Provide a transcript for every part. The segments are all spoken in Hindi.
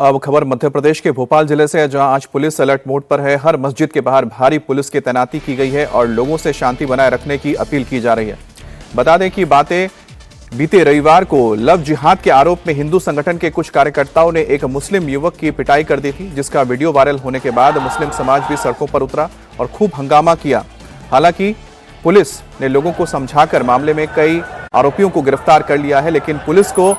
अब खबर मध्य प्रदेश के भोपाल जिले से है, जहां आज पुलिस अलर्ट मोड पर है। हर मस्जिद के बाहर भारी पुलिस की तैनाती की गई है और लोगों से शांति बनाए रखने की अपील की जा रही है। बता दें कि बीते रविवार को लव जिहाद के आरोप में हिंदू संगठन के कुछ कार्यकर्ताओं ने एक मुस्लिम युवक की पिटाई कर दी थी, जिसका वीडियो वायरल होने के बाद मुस्लिम समाज भी सड़कों पर उतरा और खूब हंगामा किया। हालांकि पुलिस ने लोगों को समझाकर मामले में कई आरोपियों को गिरफ्तार कर लिया है, लेकिन पुलिस को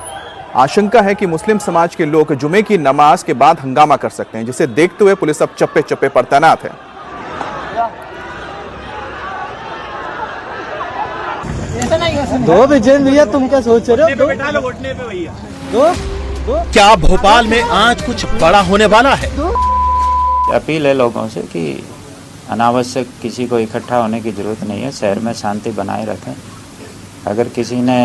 आशंका है कि मुस्लिम समाज के लोग जुमे की नमाज के बाद हंगामा कर सकते हैं, जिसे देखते हुए पुलिस अब चप्पे चप्पे पर तैनात है। दो विजन भैया, तुम क्या सोच रहे हो? क्या भोपाल में आज कुछ बड़ा होने वाला है? अपील है लोगों से कि अनावश्यक किसी को इकट्ठा होने की जरूरत नहीं है। शहर में शांति बनाए रखें। अगर किसी ने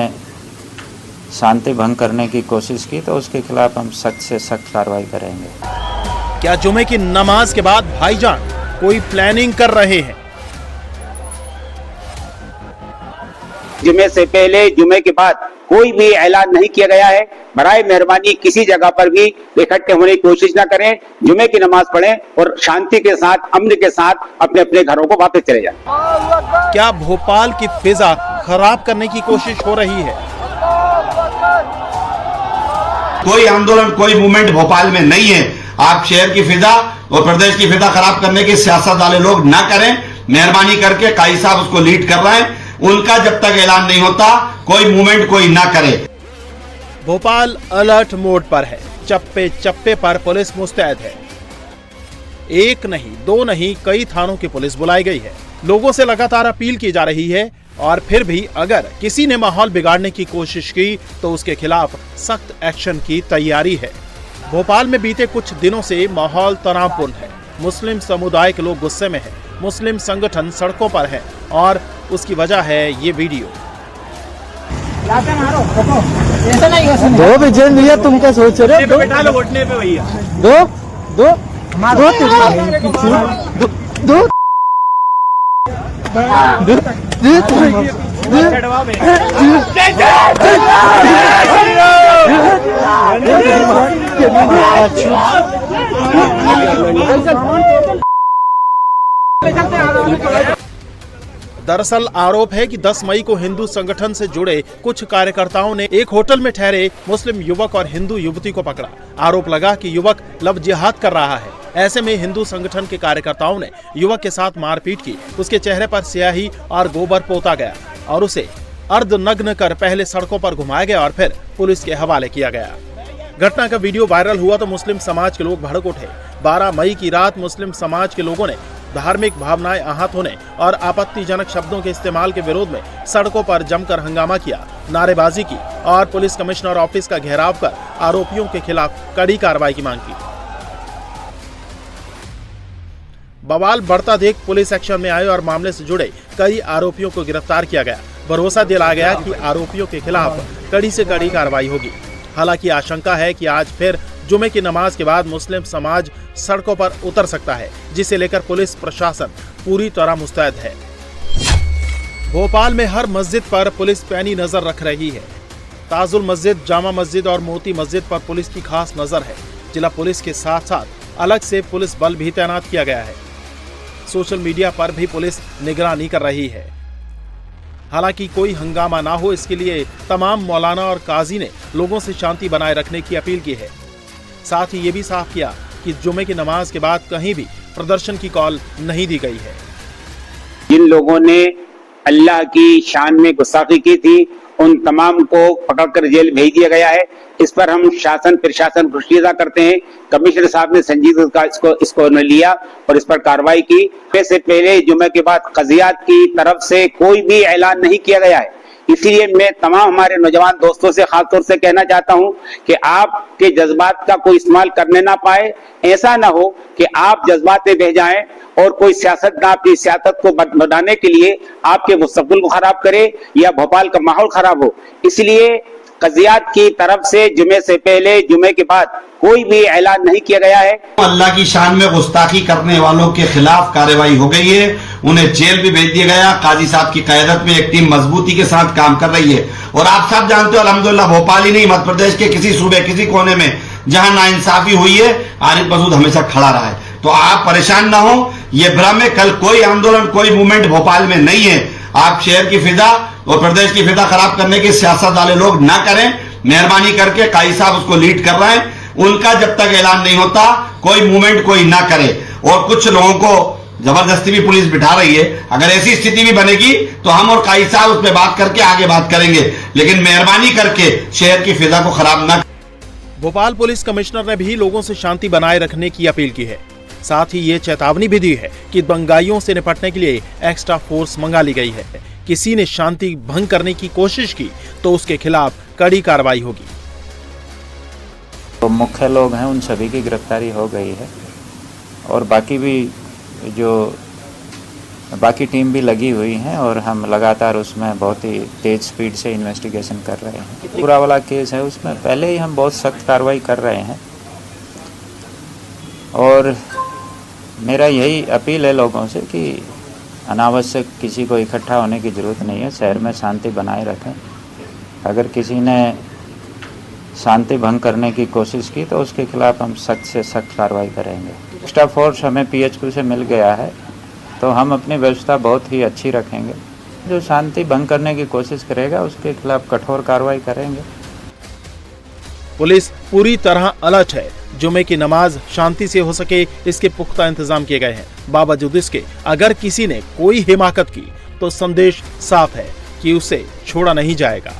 शांति भंग करने की कोशिश की तो उसके खिलाफ हम सख्त से सख्त कार्रवाई करेंगे। क्या जुमे की नमाज के बाद भाईजान कोई प्लानिंग कर रहे हैं? जुमे से पहले, जुमे के बाद कोई भी ऐलान नहीं किया गया है। बराए मेहरबानी किसी जगह पर भी इकट्ठे होने की कोशिश न करें। जुमे की नमाज पढ़ें और शांति के साथ, अमन के साथ अपने अपने घरों को वापस चले जाएं। क्या भोपाल की फिजा खराब करने की कोशिश हो रही है? कोई आंदोलन, कोई मूवमेंट भोपाल में नहीं है। आप शहर की फिजा और प्रदेश की फिजा खराब करने की सियासत वाले लोग ना करें। मेहरबानी करके काई साहब उसको लीड कर रहे हैं। उनका जब तक ऐलान नहीं होता कोई मूवमेंट कोई ना करे। भोपाल अलर्ट मोड पर है। चप्पे चप्पे पर पुलिस मुस्तैद है। एक नहीं, दो नहीं, कई थानों की पुलिस बुलाई गई है। लोगों से लगातार अपील की जा रही है और फिर भी अगर किसी ने माहौल बिगाड़ने की कोशिश की तो उसके खिलाफ सख्त एक्शन की तैयारी है। भोपाल में बीते कुछ दिनों से माहौल तनावपूर्ण है। मुस्लिम समुदाय के लोग गुस्से में हैं। मुस्लिम संगठन सड़कों पर हैं और उसकी वजह है ये वीडियो। दो विजन भैया, तुम क्या सोच रहे हो? दरअसल आरोप है कि 10 मई को हिंदू संगठन से जुड़े कुछ कार्यकर्ताओं ने एक होटल में ठहरे मुस्लिम युवक और हिंदू युवती को पकड़ा। आरोप लगा कि युवक लव जिहाद कर रहा है। ऐसे में हिंदू संगठन के कार्यकर्ताओं ने युवक के साथ मारपीट की। उसके चेहरे पर स्याही और गोबर पोता गया और उसे अर्धनग्न कर पहले सड़कों पर घुमाया गया और फिर पुलिस के हवाले किया गया। घटना का वीडियो वायरल हुआ तो मुस्लिम समाज के लोग भड़क उठे। 12 मई की रात मुस्लिम समाज के लोगों ने धार्मिक भावनाएं आहत होने और आपत्तिजनक शब्दों के इस्तेमाल के विरोध में सड़कों पर जमकर हंगामा किया, नारेबाजी की और पुलिस कमिश्नर ऑफिस का घेराव कर आरोपियों के खिलाफ कड़ी कार्रवाई की मांग की। बवाल बढ़ता देख पुलिस एक्शन में आई और मामले से जुड़े कई आरोपियों को गिरफ्तार किया गया। भरोसा दिलाया गया कि आरोपियों के खिलाफ कड़ी से कड़ी कार्रवाई होगी। हालांकि आशंका है कि आज फिर जुमे की नमाज के बाद मुस्लिम समाज सड़कों पर उतर सकता है, जिसे लेकर पुलिस प्रशासन पूरी तरह मुस्तैद है। भोपाल में हर मस्जिद पर पुलिस पैनी नजर रख रही है। ताजुल मस्जिद, जामा मस्जिद और मोती मस्जिद पर पुलिस की खास नजर है। जिला पुलिस के साथ साथ अलग से पुलिस बल भी तैनात किया गया है। सोशल मीडिया पर भी पुलिस निगरानी कर रही है। हालांकि कोई हंगामा ना हो, इसके लिए तमाम मौलाना और काजी ने लोगों से शांति बनाए रखने की अपील की है। साथ ही ये भी साफ किया कि जुमे की नमाज के बाद कहीं भी प्रदर्शन की कॉल नहीं दी गई है। जिन लोगों ने अल्लाह की शान में गुस्ताखी की थी, उन तमाम को पकड़कर जेल भेज दिया गया है। इस पर हम शासन प्रशासन को शुक्रिया करते हैं। कमिश्नर साहब ने संजीदगी इसको लिया और इस पर कार्रवाई की। इससे पहले जुमे के बाद कज़ियात की तरफ से कोई भी ऐलान नहीं किया गया है। इसीलिए मैं तमाम हमारे नौजवान दोस्तों से खासतौर से कहना चाहता हूं कि आपके जज्बात का कोई इस्तेमाल करने ना पाए। ऐसा ना हो कि आप जज्बात में बह जाएं और कोई सियासतदान आपकी सियासत को बढ़ाने के लिए आपके मुस्तकबिल को खराब करे या भोपाल का माहौल खराब हो। इसलिए कजियात की तरफ से जुमे से पहले जुमे के बाद कोई भी ऐलान नहीं किया गया है। अल्लाह की शान में गुस्ताखी करने वालों के खिलाफ कार्रवाई हो गई है, उन्हें जेल भी भेज दिया गया। काजी साहब की क़यादत में एक टीम मजबूती के साथ काम कर रही है और आप सब जानते हो अल्हम्दुलिल्लाह भोपाल ही नहीं मध्य प्रदेश के किसी सूबे किसी कोने में जहां नाइंसाफी हुई है आरिफ मसूद हमेशा खड़ा रहा है। तो आप परेशान ना हो, ये भ्रम है। कल कोई आंदोलन कोई मूवमेंट भोपाल में नहीं है। आप शहर की फिजा और प्रदेश की फिजा खराब करने की सियासत वाले लोग ना करें। मेहरबानी करके काजी साहब उसको लीड कर रहे हैं, उनका जब तक ऐलान नहीं होता कोई मूवमेंट कोई ना करे। और कुछ लोगों को जबरदस्ती भी पुलिस बिठा रही है। अगर ऐसी स्थिति भी बनेगी तो हम और काजी साहब उस पर बात करके आगे बात करेंगे, लेकिन मेहरबानी करके शहर की फिजा को खराब ना। भोपाल पुलिस कमिश्नर ने भी लोगों से शांति बनाए रखने की अपील की है। साथ ही ये चेतावनी भी दी है कि दंगाइयों से निपटने के लिए एक्स्ट्रा फोर्स मंगा ली गई है। किसी ने शांति भंग करने की कोशिश की तो उसके खिलाफ कड़ी कार्रवाई होगी। तो मुख्य लोग हैं उन सभी की गिरफ्तारी हो गई है और बाकी भी जो बाकी टीम भी लगी हुई है और हम लगातार उसमें बहुत ही तेज स्पीड से इन्वेस्टिगेशन कर रहे हैं। पूरा वाला केस है उसमें पहले ही हम बहुत सख्त कार्रवाई कर रहे हैं और मेरा यही अपील है लोगों से कि अनावश्यक किसी को इकट्ठा होने की ज़रूरत नहीं है। शहर में शांति बनाए रखें। अगर किसी ने शांति भंग करने की कोशिश की तो उसके खिलाफ हम सख्त से सख्त कार्रवाई करेंगे। एक्स्ट्रा फोर्स हमें PHQ से मिल गया है तो हम अपनी व्यवस्था बहुत ही अच्छी रखेंगे। जो शांति भंग करने की कोशिश करेगा उसके खिलाफ कठोर कार्रवाई करेंगे। पुलिस पूरी तरह अलर्ट है। जुमे की नमाज शांति से हो सके इसके पुख्ता इंतजाम किए गए हैं। बावजूद इसके अगर किसी ने कोई हिमाकत की तो संदेश साफ है कि उसे छोड़ा नहीं जाएगा।